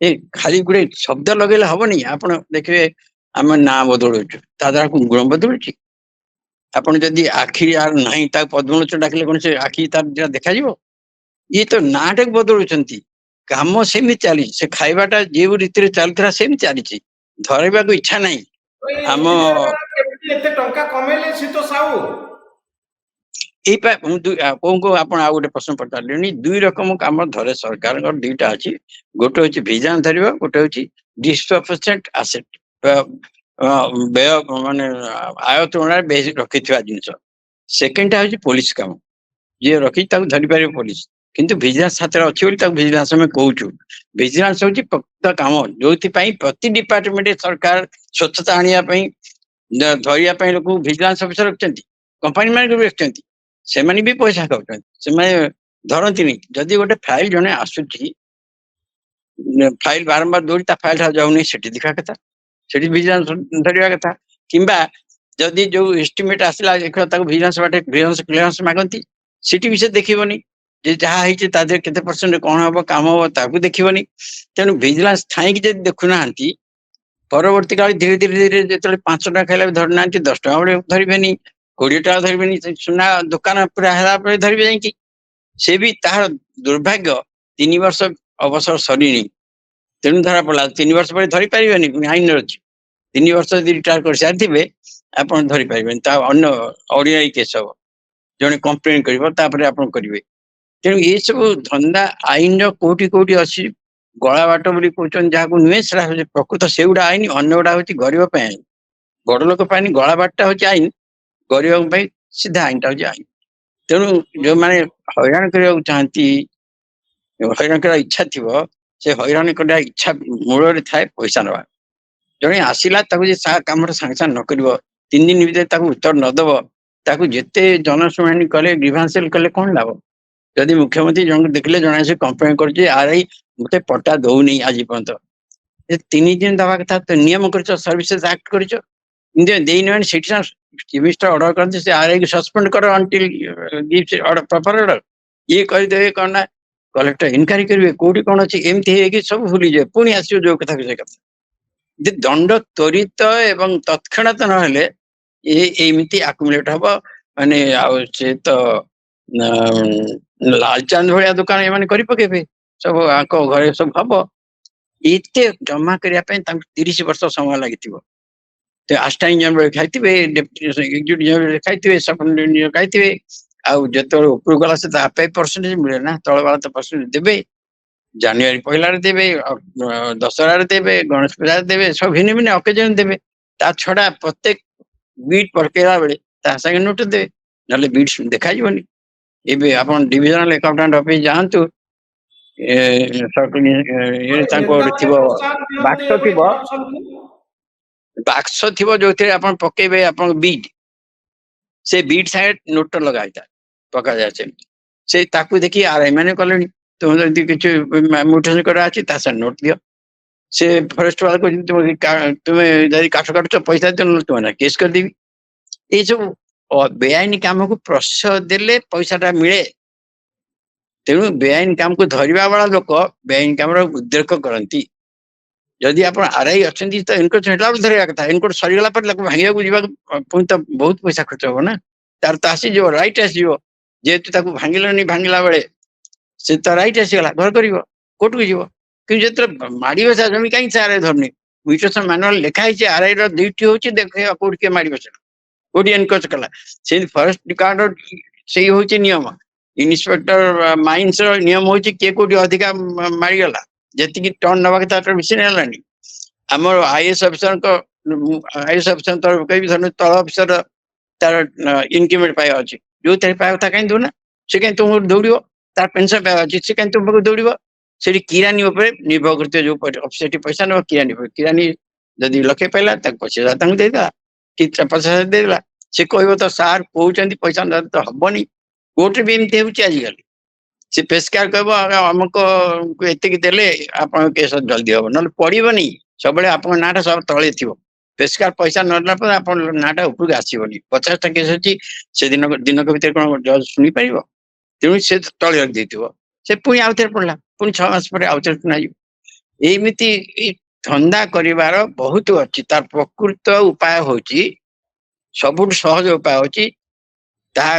ଏ ଖାଲି ଗୋଟେ ଶବ୍ଦ ଲଗେଇଲେ ହବନି। ଆପଣ ଦେଖିବେ ଆମେ ନାଁ ବଦଳଉଛୁ, ତା ଦ୍ୱାରା ଗୁଣ ବଦଳୁଛି। ଆପଣ ଯଦି ଆଖି ନାହିଁ ତାକୁ ପଦ୍ମଲୋଚ ଡାକିଲେ କଣ ସେ ଆଖି ତାର ଦେଖାଯିବ? ଇଏ ତ ନାଁଟାକୁ ବଦଳୁଛନ୍ତି, କାମ ସେମିତି ଚାଲିଛି। ସେ ଖାଇବାଟା ଯେଉଁ ରୀତିରେ ଚାଲିଥିଲା ସେମିତି ଚାଲିଛି, ଧରେଇବାକୁ ଇଚ୍ଛା ନାହିଁ। ଆମ କେମିତି ଏତେ ଟଙ୍କା କମେଇଲେ ଶୀତ ସାହୁ? କୋଉ ଆପଣ ଆଉ ଗୋଟେ ପ୍ରଶ୍ନ ପଚାରିଲେଣି। ଦୁଇ ରକମ କାମ ଧରେ ସରକାରଙ୍କର, ଦୁଇଟା ଅଛି। ଗୋଟେ ହଉଛି ଭିଜିଲାନ୍ସ ଧରିବ, ଗୋଟେ ହଉଛି ଡିସପ୍ରପୋର୍ସନେଟ୍ ଆସେଟ୍, ବ୍ୟୟ ମାନେ ଆୟ ତୁଳନାରେ ବେଶୀ ରଖିଥିବା ଜିନିଷ। ସେକେଣ୍ଡଟା ହଉଛି ପୋଲିସ କାମ, ଯିଏ ରଖିଛି ତାକୁ ଧରିପାରିବ ପୋଲିସ। କିନ୍ତୁ ଭିଜିଲାନ୍ସ ହାତରେ ଅଛି ବୋଲି ତାକୁ ଭିଜିଲାନ୍ସ ଆମେ କହୁଛୁ। ଭିଜିଲାନ୍ସ ହଉଛି ପ୍ରକୃତ କାମ ଯୋଉଥିପାଇଁ ପ୍ରତି ଡିପାର୍ଟମେଣ୍ଟ ସରକାର ସ୍ୱଚ୍ଛତା ଆଣିବା ପାଇଁ ଧରିବା ପାଇଁ ଲୋକଙ୍କୁ ଭିଜିଲାନ୍ସ ଅଫିସର ରଖିଛନ୍ତି, କମ୍ପାନୀ ମାନଙ୍କୁ ବି ରଖିଛନ୍ତି। ସେମାନେ ବି ପଇସା ଖାଉଛନ୍ତି, ସେମାନେ ଧରନ୍ତିନି। ଯଦି ଗୋଟେ ଫାଇଲ ଜଣେ ଆସୁଛି, ଫାଇଲ ବାରମ୍ବାର ଦୌଡ଼ି ତା ଫାଇଲ ଯାଉନି, ସେଠି ଦେଖିବା କଥା, ସେଠି ଭିଜିଲାନ୍ସ ଧରିବା କଥା। କିମ୍ବା ଯଦି ଯୋଉ ଏଷ୍ଟିମେଟ ଆସିଲା ତାକୁ ଭିଜିଲାନ୍ସ ବାଟେ କ୍ଲିୟରାନ୍ସ ମାଗନ୍ତି, ସେଠି ବି ସେ ଦେଖିବନି ଯେ ଯାହା ହେଇଛି ତା ଦେହରେ କେତେ ପରସେଣ୍ଟ କଣ ହବ କାମ ହବ ତାକୁ ଦେଖିବନି। ତେଣୁ ଭିଜିଲାନ୍ସ ଥାଇକି ଯଦି ଦେଖୁନାହାନ୍ତି, ପରବର୍ତ୍ତୀ କାଳେ ଧୀରେ ଧୀରେ ଧୀରେ ଯେତେବେଳେ 5 ଟଙ୍କା ଖାଇଲା ଧରିନାହାନ୍ତି, 10 ଟଙ୍କା ବେଳେ ଧରିବେନି, 20 ଟଙ୍କା ଧରିବେନି, ସୁନା ଦୋକାନ ପୁରା ହେଲା ପରେ ଧରିବେ ଯାଇକି। ସେ ବି ତାହାର ଦୁର୍ଭାଗ୍ୟ 3 ବର୍ଷ ଅବସର ସରିନି, ତେଣୁ ଧରା ପଡିଲା। 3 ବର୍ଷ ପରେ ଧରି ପାରିବେନି, ଆଇନ ଅଛି। 3 ବର୍ଷ ଯଦି ରିଟାୟାର କରିସାରିଥିବେ ଆପଣ ଧରି ପାରିବେନି, ତା ଅନ୍ୟ ଅଡିନାରୀ କେସ୍ ହବ, ଜଣେ କମ୍ପ୍ଲେନ କରିବ, ତାପରେ ଆପଣ କରିବେ। ତେଣୁ ଏସବୁ ଧନ୍ଦା ଆଇନର କୋଉଠି କୋଉଠି ଅଛି ଗଳା ବାଟ ବୋଲି କହୁଛନ୍ତି, ଯାହାକୁ ନୁହେଁ ସେଟା ହଉଛି ପ୍ରକୃତ ସେଗୁଡା ଆଇନ, ଅନ୍ୟ ଗୁଡା ହଉଛି ଗରିବ ପାଇଁ ଆଇନ। ବଡ ଲୋକ ପାଇଁ ଗଳା ବାଟଟା ହଉଛି ଆଇନ, ଗରିବଙ୍କ ପାଇଁ ସିଧା ଆଇନଟା ହଉଛି ଆଇନ। ତେଣୁ ଯୋଉମାନେ ହଇରାଣ କରିବାକୁ ଚାହାନ୍ତି, ହଇରାଣ କରିବା ଇଚ୍ଛା ଥିବ, ସେ ହଇରାଣ କରିବା ଇଚ୍ଛା ମୂଳରେ ଥାଏ ପଇସା ନେବା। ଜଣେ ଆସିଲା, ତାକୁ ଯେ କାମଟା ସାଙ୍ଗେ ସାଙ୍ଗେ ନ କରିବ, 3 ଦିନ ଭିତରେ ତାକୁ ଉତ୍ତର ନଦବ, ତାକୁ ଯେତେ ଜନଶୁଣାଣି କଲେ ଗ୍ରିଭାନ୍ସେଲ କଲେ କଣ ଲାଭ? ଯଦି ମୁଖ୍ୟମନ୍ତ୍ରୀ ଜଣକୁ ଦେଖିଲେ ଜଣେ ଆସି କମ୍ପ୍ଲେନ କରୁଛି, ଆର୍ଆଇ ମତେ ପଟ୍ଟା ଦଉନି ଆଜି ପର୍ଯ୍ୟନ୍ତ, 3 ଦିନ ଦବା କଥା। ତ ନିୟମ କରିଛ, ସର୍ଭିସେସ ଆକ୍ଟ କରିଛ, ଦେଇନି ମାନେ ସେଠି ଚିଫ ମିନିଷ୍ଟର ଅର୍ଡର କରନ୍ତି ସେ ଆର୍ଆଇ କୁ ସସ୍ପେଣ୍ଡ କର ଅନଟିଲ ପ୍ରପର ଅର୍ଡର। ଇଏ କରିଦେବେ କଣ ନା କଲେକ୍ଟର ଇନକ୍ୱାରି କରିବେ କୋଉଠି କଣ ଅଛି, ଏମିତି ହେଇକି ସବୁ ଭୁଲିଯିବେ, ପୁଣି ଆସିବ ଯୋଉ କଥା ସେ କଥା। ଯେ ଦଣ୍ଡ ତ୍ୱରିତ ଏବଂ ତତ୍କ୍ଷଣାତ ନହେଲେ ଏମିତି ଆକୁମୁଲେଟ ହବ। ମାନେ ଆଉ ସେ ତ ଲାଲଚାନ୍ଦ ଭଳିଆ ଦୋକାନ ଏମାନେ କରି ପକେଇବେ, ସବୁ ଆଙ୍କ ଘରେ ସବୁ ହବ। ଏତେ ଜମା କରିବା ପାଇଁ ତାଙ୍କୁ 30 ବର୍ଷ ସମୟ ଲାଗିଥିବ। ଆସିଷ୍ଟାଣ୍ଟ ଜେନେରାଲ ଖାଇଥିବେ, ଏକ୍ଜିକ୍ୟୁଟିଭ ଖାଇଥିବେ, ସବଅର୍ଡିନେଟ ଖାଇଥିବେ। ଆଉ ଯେତେବେଳେ ଉପରକୁ ଗଲା ସେ ଆପେ ପରସେଣ୍ଟେଜ ମିଳେ ନା, ତଳ ବାଲା ତ ପରସେଣ୍ଟେଜ ଦେବେ। ଜାନୁଆରୀ ପହିଲାରେ ଦେବେ, ଦଶହରାରେ ଦେବେ, ଗଣେଶ ପୂଜାରେ ଦେବେ, ସବୁ ଭିନ୍ନ ଭିନ୍ନ ଅକେଜନ ଦେବେ। ତା ଛଡା ପ୍ରତ୍ୟେକ ବିଟ୍ ପକେଇଲା ବେଳେ ତା ସାଙ୍ଗେ ନୋଟ ଦେବେ, ନହେଲେ ବିଟ୍ ଦେଖାଯିବନି। ଏବେ ଆପଣ ଡିଭିଜନାଲ ଆକାଉଣ୍ଟାଣ୍ଟ ଅଫିସ ଯାଆନ୍ତୁ, ତାଙ୍କ ଗୋଟେ ଥିବ ବାକ୍ସ ଥିବ, ଯୋଉଥିରେ ଆପଣ ପକେଇବେ ଆପଣଙ୍କ ବିଟ୍, ସେ ବିଟ୍ ସାଙ୍ଗେ ନୋଟ ଲଗା ହେଇଥାଏ, ପକାଯାଏ ସେମିତି। ସେ ତାକୁ ଦେଖି ଆର୍ଆଇ ମାନେ କଲେଣି, ତୁମେ ଯଦି କିଛି ମ୍ୟୁଟେସନ କରାର ଅଛି ତା ସାଙ୍ଗେ ନୋଟ ଦିଅ। ସେ ଫରେଷ୍ଟ ବାଲା କହୁଛନ୍ତି ତୁମେ ଯଦି କାଠ କାଟୁଛ ପଇସା ଦିଅ, ନହେଲେ ତୁମେ କେସ୍ କରିଦେବି। ଏଇସବୁ ବେଆଇନ କାମକୁ ପ୍ରଶ୍ରୟ ଦେଲେ ପଇସାଟା ମିଳେ। ତେଣୁ ବେଆଇନ କାମକୁ ଧରିବା ବାଲା ଲୋକ ବେଆଇନ କାମର ଉଦ୍ରେକ କରନ୍ତି। ଯଦି ଆପଣ ଆର୍ଆଇ ଅଛନ୍ତି ତ ଇନକୋର୍ଟ ହେଲା ବେଳେ ଧରିବା କଥା, ଇନକୋର୍ଟ ସରିଗଲା ପରେ ତାକୁ ଭାଙ୍ଗିବାକୁ ଯିବାକୁ ପୁଣି ତ ବହୁତ ପଇସା ଖର୍ଚ୍ଚ ହବ ନା, ତାର ତ ଆସିଯିବ, ରାଇଟ ଆସିଯିବ। ଯେହେତୁ ତାକୁ ଭାଙ୍ଗିଲନି, ଭାଙ୍ଗିଲା ବେଳେ ସେ ତ ରାଇଟ ଆସିଗଲା, ଘର କରିବ, କୋର୍ଟକୁ ଯିବ। କିନ୍ତୁ ଯେତେବେଳେ ମାଡି ବସା ଜମି କାହିଁକି ସେ ଆର୍ଆଇ ଧରୁନି? ମ୍ୟୁଟେସନ ମାନୁଆଲ ଲେଖା ହେଇଛି ଆର୍ଆଇ ର ଡ୍ୟୁଟି ହଉଛି ଦେଖେଇବା କୋଉଠି କିଏ ମାଡି ବସିଲା, କୋଉଠି ଏନକ୍ରୋଚ କଲା। ସେମିତି ଫରେଷ୍ଟ ଡିପାର୍ଟମେଣ୍ଟ ସେଇ ହଉଛି ନିୟମ। ଇନ୍ସପେକ୍ଟର ମାଇନ୍ସ ର ନିୟମ ହଉଛି କିଏ କୋଉଠି ଅଧିକା ମାରିଗଲା, ଯେତିକି ଟର୍ନ ନବା କଥା ତାର ବେଶୀ ନେଲାନି। ଆମର ଆଇଏଏସ୍ ଅଫିସରଙ୍କ ତରଫରୁ କହିବି, ତଳ ଅଫିସର ତାର ଇନକ୍ରିମେଣ୍ଟ ପାଇବା ଅଛି, ଯୋଉଥିରେ ପାଇବା କଥା କାହିଁକି ଦଉନା? ସେ କାହିଁକି ତୁମକୁ ଦୌଡିବ? ତାର ପେନସନ ପାଇବା ଅଛି, ସେ କାହିଁକି ତୁମ ପାଖକୁ ଦୌଡିବ? ସେଠି କିରାନୀ ଉପରେ ନିର୍ଭର କରୁଥିବ, ଯୋଉ ସେଠି ପଇସା ନେବ କିରାନୀ ଉପରେ। କିରାନୀ ଯଦି 1,00,000 ପାଇଲା ତାକୁ 25,000 ତାଙ୍କୁ ଦେଇଦେଲା, କି 50,000 ଦେଇଦେଲା। ସେ କହିବ ତ ସାର୍ କହୁଛନ୍ତି ପଇସା ତ ହବନି। କୋର୍ଟରେ ବି ଏମିତି ହେଉଛି ଆଜିକାଲି। ସେ ପେସ୍କାର କହିବ ଆମକୁ ଏତିକି ଦେଲେ ଆପଣଙ୍କ କେସ୍ ଜଲ୍ଦି ହବ, ନହେଲେ ପଡିବନି। ସବୁବେଳେ ଆପଣଙ୍କ ନାଁଟା ସବୁ ତଳେ ଥିବ। ପେସ୍କାର ପଇସା ନେଲା ପରେ ଆପଣଙ୍କ ନାଁଟା ଉପରକୁ ଆସିବନି। 50ଟା କେସ୍ ଅଛି, ସେ ଦିନକ ଭିତରେ କଣ ଜଜ ଶୁଣିପାରିବ? ତେଣୁ ସେ ତଳେ ରଖିଦେଇଥିବ। ସେ ପୁଣି ଆଉଥରେ ପଡିଲା, ପୁଣି 6 ମାସ ପରେ ଆଉଥରେ ଶୁଣାଯିବ। ଏମିତି ଧନ୍ଦା କରିବାର ବହୁତ ଅଛି। ତାର ପ୍ରକୃତ ଉପାୟ ହଉଛି, ସବୁଠୁ ସହଜ ଉପାୟ ହଉଛି ତାହା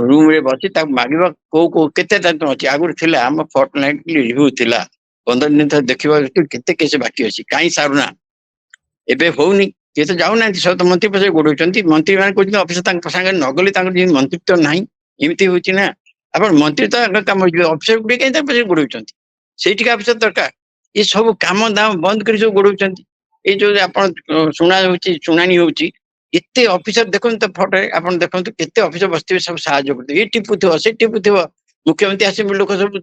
ରୁମ ରେ ବସି ତାକୁ ମାଗିବା। କୋଉ କୋଉ କେତେ ଦାୟିତ୍ୱ ଅଛି ଆଗରୁ ଥିଲା, ଆମ ଫର୍ଟନାଇଟଲି ରିଭ୍ୟୁ ଥିଲା, 15 ଦିନ ଥରେ ଦେଖିବା କେତେ କେସ ବାକି ଅଛି, କାହିଁ ସାରୁନା। ଏବେ ହଉନି, କିଏ ତ ଯାଉନାହାନ୍ତି, ସବୁ ତ ମନ୍ତ୍ରୀ ପଛରେ ଗୋଡଉଛନ୍ତି। ମନ୍ତ୍ରୀ ମାନେ କହୁଛନ୍ତି ଅଫିସ ତାଙ୍କ ସାଙ୍ଗରେ ନଗଲେ ତାଙ୍କର ଯେମିତି ମନ୍ତ୍ରିତ୍ୱ ନାହିଁ, ଏମିତି ହଉଛି ନା। ଆପଣ ମନ୍ତ୍ରୀ ତ ଆଗ କାମ ଯିବେ, ଅଫିସର ଗୁଡିକ କାହିଁ ତାଙ୍କ ପଛରେ ଗୋଡଉଛନ୍ତି? ସେଇଠିକା ଅଫିସର ଦରକାର। ଏ ସବୁ କାମ ଦାମ ବନ୍ଦ କରି ସବୁ ଗୋଡଉଛନ୍ତି। ଏଇ ଯୋଉ ଆପଣ ଶୁଣା ହଉଛି, ଶୁଣାଣି ହଉଛି, ଏତେ ଅଫିସର ଦେଖନ୍ତୁ ତ ଫଟୋରେ, ଆପଣ ଦେଖନ୍ତୁ କେତେ ଅଫିସର ବସିଥିବେ, ସବୁ ସାହାଯ୍ୟ କରୁଥିବେ, ଏ ଟିପୁଥିବ ସେ ଟିପୁଥିବ। ମୁଖ୍ୟମନ୍ତ୍ରୀ ଆସିବେ, ଲୋକ ସବୁ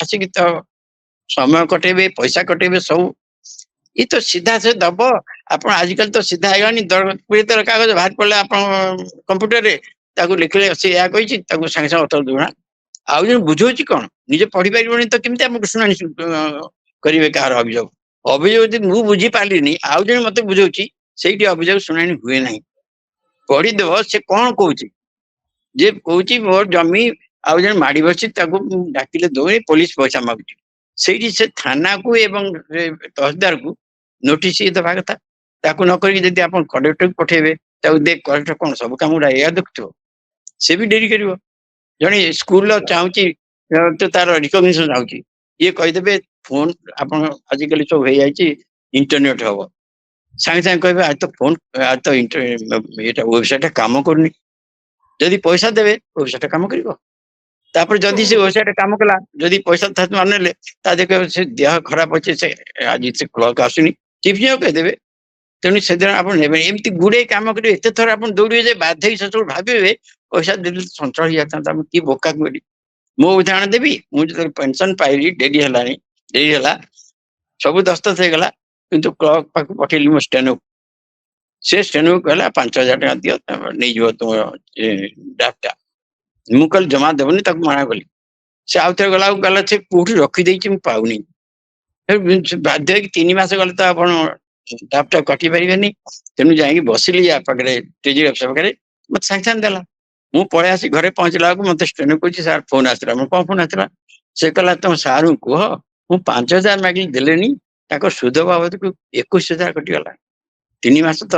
ଆସିକି ତ ସମୟ କଟେଇବେ, ପଇସା କଟେଇବେ ସବୁ। ଇ ତ ସିଧା ସେ ଦବ। ଆପଣ ଆଜିକାଲି ତ ସିଧା ହେଇଗଲାଣି, 20 ଥର କାଗଜ ବାହାରି ପଡିଲା ଆପଣ କମ୍ପ୍ୟୁଟରରେ, ତାକୁ ଲେଖିଲେ ସେ ଏହା କହିଛି, ତାକୁ ସାଙ୍ଗେ ସାଙ୍ଗେ ଉତ୍ତର ଦେଉଣା। ଆଉ ଜଣେ ବୁଝଉଛି କଣ? ନିଜେ ପଢିପାରିବନି ତ କେମିତି ଆମକୁ ଶୁଣାଣି କରିବେ କାହାର ଅଭିଯୋଗ? ଅଭିଯୋଗ ଯଦି ମୁଁ ବୁଝି ପାରିଲିନି, ଆଉ ଜଣେ ମତେ ବୁଝଉଛି, ସେଇଠି ଅଭିଯୋଗ ଶୁଣାଣି ହୁଏ ନାହିଁ। ପଢିଦବ ସେ କଣ କହୁଛି। ଯେ କହୁଛି ମୋର ଜମି ଆଉ ଜଣେ ମାଡି ବସିଛି, ତାକୁ ଡାକିଲେ ଦଉନି, ପୋଲିସ ପଇସା ମାଗୁଛି। ସେଇଠି ସେ ଥାନାକୁ ଏବଂ ତହସିଲଦାରକୁ ନୋଟିସ ଦେବା କଥା। ତାକୁ ନ କରିକି ଯଦି ଆପଣ କଲେକ୍ଟରକୁ ପଠେଇବେ, ତାକୁ ଦେଖ କଲେକ୍ଟର କଣ ସବୁ କାମ ଗୁଡା ଏଇଆ ଦେଖୁଥିବ, ସେ ବି ଡେରି କରିବ। ଜଣେ ସ୍କୁଲର ଚାହୁଁଛି ତାର ରିକଗ୍ନିସନ ଚାହୁଁଛି, ଇଏ କହିଦେବେ ଫୋନ, ଆପଣ ଆଜିକାଲି ସବୁ ହେଇଯାଇଛି, ଇଣ୍ଟରନେଟ ହବ, ସାଙ୍ଗେ ସାଙ୍ଗେ କହିବେ ଆଜି ତ ଫୋନ, ଆଜି ତ ଏଇଟା ୱେବସାଇଟ କାମ କରୁନି। ଯଦି ପଇସା ଦେବେ ୱେବସାଇଟ କାମ କରିବ। ତାପରେ ଯଦି ସେ ୱେବସାଇଟ କାମ କଲା, ଯଦି ପଇସା ନେଲେ, ତା ଦେଖ ସେ ଦେହ ଖରାପ ଅଛି, ସେ ଆଜି ସେ କ୍ଲର୍କ ଆସୁନି, ଚିଫ ଜିଓ କହିଦେବେ। ତେଣୁ ସେଦିନ ଆପଣ ନେବେ। ଏମିତି ଗୁଡେ କାମ କରିବେ, ଏତେ ଥର ଆପଣ ଦୌଡ଼ିବେ ଯେ ବାଧ୍ୟ ହେଇ ସେତେବେଳେ ଭାବିବେ ପଇସା ଦେଲେ ସଞ୍ଚୟ ହେଇଯାଇଥାନ୍ତା, ମୁଁ କି ବୋକା କରି। ମୋ ଉଦାହରଣ ଦେବି, ମୁଁ ଯେତେବେଳେ ପେନସନ ପାଇଲି, ଡେରି ହେଲାଣି, ଡେରି ହେଲା, ସବୁ ଦସ୍ତଖତ ହେଇଗଲା, କିନ୍ତୁ କ୍ଲର୍କ ପାଖକୁ ପଠେଇଲି ମୋ ଷ୍ଟେନୋ। ସେ ଷ୍ଟେନୋ କହିଲା 5,000 ଟଙ୍କା ଦିଅ, ନେଇଯିବ ତୁମର ଡ୍ରାଫ୍ଟଟା। ମୁଁ କହିଲି ଜମା ଦେବନି, ତାକୁ ମନା କଲି। ସେ ଆଉ ଥରେ ଗଲା, ସେ କୋଉଠି ରଖିଦେଇଛି ମୁଁ ପାଉନି। ବାଧ୍ୟ ହେଇକି 3 ମାସ ଗଲେ ତ ଆପଣ ଡ୍ରାଫ୍ଟଟା କାଟି ପାରିବେନି। ତେଣୁ ଯାଇକି ବସିଲି ୟା ପାଖରେ, ଟ୍ରେଜେରୀ ଅଫିସର ପାଖରେ, ମତେ ସାଙ୍ଗେ ସାଙ୍ଗେ ଦେଲା। ମୁଁ ପଳେଇ ଆସି ଘରେ ପହଞ୍ଚିଲା ବେଳକୁ ମତେ ଷ୍ଟେନୋ କହୁଛି ସାର୍ ଫୋନ ଆସିଥିଲା। ମୁଁ କଣ ଫୋନ ଆସିଥିଲା? ସେ କହିଲା ତମ ସାର୍ଙ୍କୁ କୁହ ମୁଁ 5,000 ମାଗିଲି ଦେଲେନି, ତାଙ୍କ ସୁଧ ବାବଦକୁ 21,000 କଟିଗଲା। 3 ମାସ ତ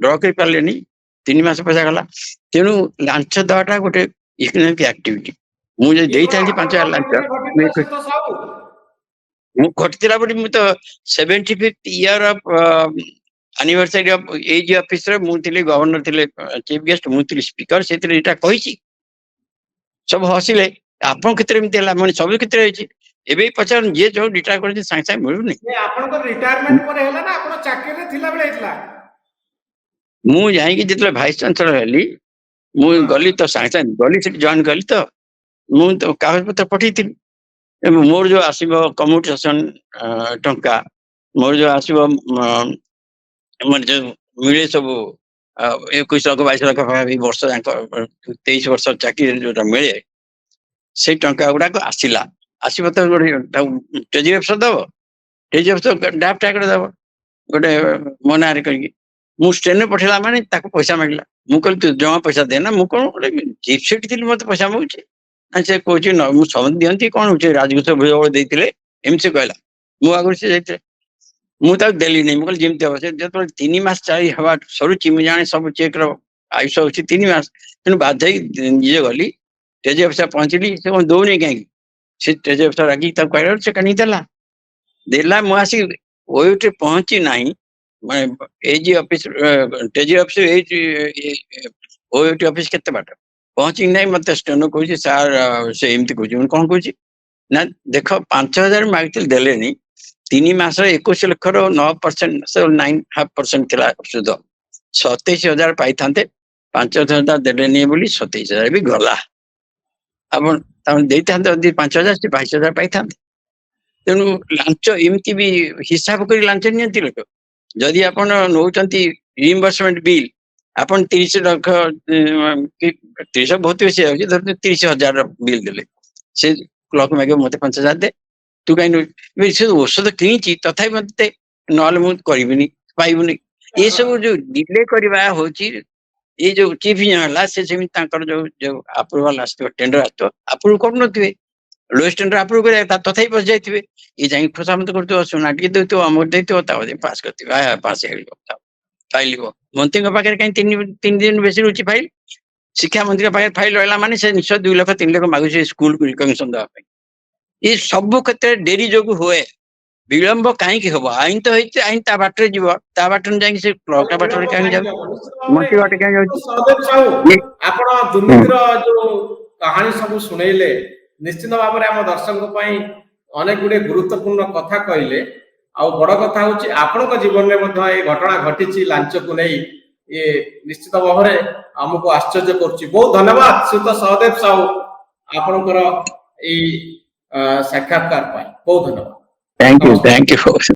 ଡ୍ର କରିପାରିଲେନି, 3 ମାସ ପଇସା ଗଲା। ତେଣୁ ଲାଞ୍ଚ ଦେବାଟା ଗୋଟେ ଇକୋନୋମିକ ଆକ୍ଟିଭିଟି। ମୁଁ ଯଦି ଦେଇଥାନ୍ତି 5,000 ଲାଞ୍ଚ, ମୁଁ ଘଟିଥିଲା ବୋଲି ମୁଁ ତ 75th year of anniversary of age ଅଫିସରେ ମୁଁ ଥିଲି, ଗଭର୍ଣ୍ଣର ଥିଲେ ଚିଫ ଗେଷ୍ଟ, ମୁଁ ଥିଲି ସ୍ପିକର, ସେଥିରେ ଏଇଟା କହିଛି। ସବୁ ହସିଲେ, ଆପଣଙ୍କ କ୍ଷେତ୍ରରେ ଏମିତି ହେଲା, ମାନେ ସବୁ କ୍ଷେତ୍ରରେ ହେଇଛି। ଏବେ ପଚାର ଯିଏ ଯୋଉ ରିଟାୟାର କରିଛି ସାଙ୍ଗେ ସାଙ୍ଗେ ମିଳୁନି। ଆପଣଙ୍କ ରିଟାୟାରମେଣ୍ଟ ପରେ ହେଲା ନା ଆପଣ ଚାକିରିରେ ଥିଲାବେଳେ ହେଇଥିଲା? ମୁଁ ଯାଇକି ଯେତେବେଳେ ଭାଇସ ଚାନ୍ସେଲର ହେଲି, ମୁଁ ଗଲି ତ ସାଙ୍ଗେ ସାଙ୍ଗେ ଗଲି, ସେଠି ଜଏନ କଲି ତ ମୁଁ ତ କାଗଜ ପତ୍ର ପଠେଇଥିଲି। ଏବଂ ମୋର ଯୋଉ ଆସିବ କମ୍ୟୁଟେସନ ଟଙ୍କା, ମୋର ଯୋଉ ଆସିବ ଆମର ଯୋଉ ମିଳେ ସବୁ 21 ଲକ୍ଷ 22 ଲକ୍ଷ ପାଖାପାଖି ବର୍ଷ ଯାକ, 23 ବର୍ଷ ଚାକିରି ଯୋଉଟା ମିଳେ, ସେଇ ଟଙ୍କା ଗୁଡାକ ଆସିଲା। ଆସିବ ତ ଗୋଟେ ଟ୍ରେଜେରୀ ଅଫିସର ଦବ, ଟ୍ରେଜେରୀ ଅଫିସର ଡ୍ରାଫ୍ଟ ଆକାରରେ ଦବ ଗୋଟେ ମୋ ନାଁରେ କରିକି। ମୁଁ ଷ୍ଟେନୋ ପଠେଇଲା ମାନେ ତାକୁ ପଇସା ମାଗିଲା। ମୁଁ କହିଲି ତୁ ଜମା ପଇସା ଦେ ନା, ମୁଁ କଣ ଗୋଟେ ଚିଫ ସେଠି ଥିଲି ମତେ ପଇସା ମାଗୁଛି? ସେ କହୁଛି ମୁଁ ସମସ୍ତେ ଦିଅନ୍ତି, କଣ ହଉଛି ରାଜଘୋଷ ଭୂଜବଳ ଦେଇଥିଲେ, ଏମିତି ସେ କହିଲା। ମୁଁ ଆଗରୁ ସେ ଯାଇଥିଲେ, ମୁଁ ତାକୁ ଦେଲିନି। ମୁଁ କହିଲି ଯେମିତି ହବ। ସେ ଯେତେବେଳେ 3 ମାସ ଚାରି ହେବା ସରୁଛି, ମୁଁ ଜାଣେ ସବୁ ଚେକ୍ ର ଆୟୁଷ ହଉଛି 3 ମାସ। ତେଣୁ ବାଧ୍ୟ ହେଇକି ନିଜେ ଗଲି, ଟ୍ରେଜେରୀ ଅଫିସର ପହଞ୍ଚିଲି। ସେ କଣ ଦଉନି କାହିଁକି? ସେ ଟ୍ରେଜେରୀ ଅଫିସର ରାଗିକି ତାକୁ କହିଲା, ସେ କାହିଁ ଦେଲା। ମୁଁ ଆସିକି ଓୟୁଠି ପହଞ୍ଚି ନାହିଁ, ମାନେ AG office treasury office OUAT office କେତେ ବାଟ ପହଞ୍ଚିକି ନାହିଁ, ମତେ ଷ୍ଟେନୋ କହୁଛି ସାର୍ ସେ ଏମିତି କହୁଛି। ମୁଁ କଣ କହୁଛି ନା, ଦେଖ 5,000 ମାଗିଥିଲି ଦେଲେନି, 3 ମାସରେ 21 ଲକ୍ଷର 9%, 9.5% ଥିଲା ସୁଧ। 27,000 ପାଇଥାନ୍ତେ, 5,000 ଦେଲେନି ବୋଲି 27,000 ବି ଗଲା। ଆପଣ ତାମାନେ ଦେଇଥାନ୍ତେ ଯଦି 5,000, ସେ 22,000 ପାଇଥାନ୍ତେ। ତେଣୁ ଲାଞ୍ଚ ଏମିତି ବି ହିସାବ କରି ଲାଞ୍ଚ ନିଅନ୍ତି ଲୋକ। ଯଦି ଆପଣ ନଉଛନ୍ତି ରିଇମ୍ବର୍ସମେଣ୍ଟ ବିଲ୍, ଆପଣ 30 ଲକ୍ଷ କି 30 ବହୁତ ବେଶୀ ଯାଉଛି, 30,000 ବିଲ୍ ଦେଲେ, ସେ କ୍ଲର୍କ ମାଗିବ ମତେ 5,000 ଦେ, ତୁ କାହିଁକି ସେ ଔଷଧ କିଣିଛି ତଥାପି ମତେ, ନହେଲେ ମୁଁ କରିବିନି, ପାଇବୁନି। ଏସବୁ ଯୋଉ ଡିଲେ କରିବା ହଉଛି, ଏଇ ଯୋଉ ଚିଫ ହେଲା, ସେ ସେମିତି ତାଙ୍କର ଯୋଉ ଆପ୍ରୁଭାଲ ଆସିଥିବ, ଟେଣ୍ଡର ଆସିଥିବ, ଆପ୍ରୁଭ କରୁନଥିବେ। लो स्टैंडर्ड अप्रूव करे तथापि बस जाइथिबे ये जाई खुशामत करतो सुना टी देतो अमर देतो ता पास करथिबे आ पास हेलिबो फाइल लिबो मंत्री के पाखे कहीं 3 दिन बेसी रुचि फाइल शिक्षा मंत्री के पाखे फाइल रहला माने से निश्चय 2 लाख 3 लाख मागु से स्कूल को रिकग्निशन देबा पे ये सब क्षेत्र डेरी जोगु होए विलंब कहीं हम आईन तो होती आईन ता बाटर जीव ता बाटर जाई से ब्लॉक बाटर कहीं जाऊ मंत्री बाटे कहीं जाऊ सहदेव साहू आपण दुर्नीतिर जो कहानी सब सुनैले निश्चित भाव में आम दर्शक अनेक गुड़े गुरुत्वपूर्ण कथा कहले आ बड़ कथा हूँ आपण जीवन में ये घटना घटी लांच को नहीं ये निश्चित भाव में आमको आश्चर्य कर बहुत धन्यवाद श्रीयुत सहदेव साहू आपणकर साक्षात्कार बहुत धन्यवाद थैंक यू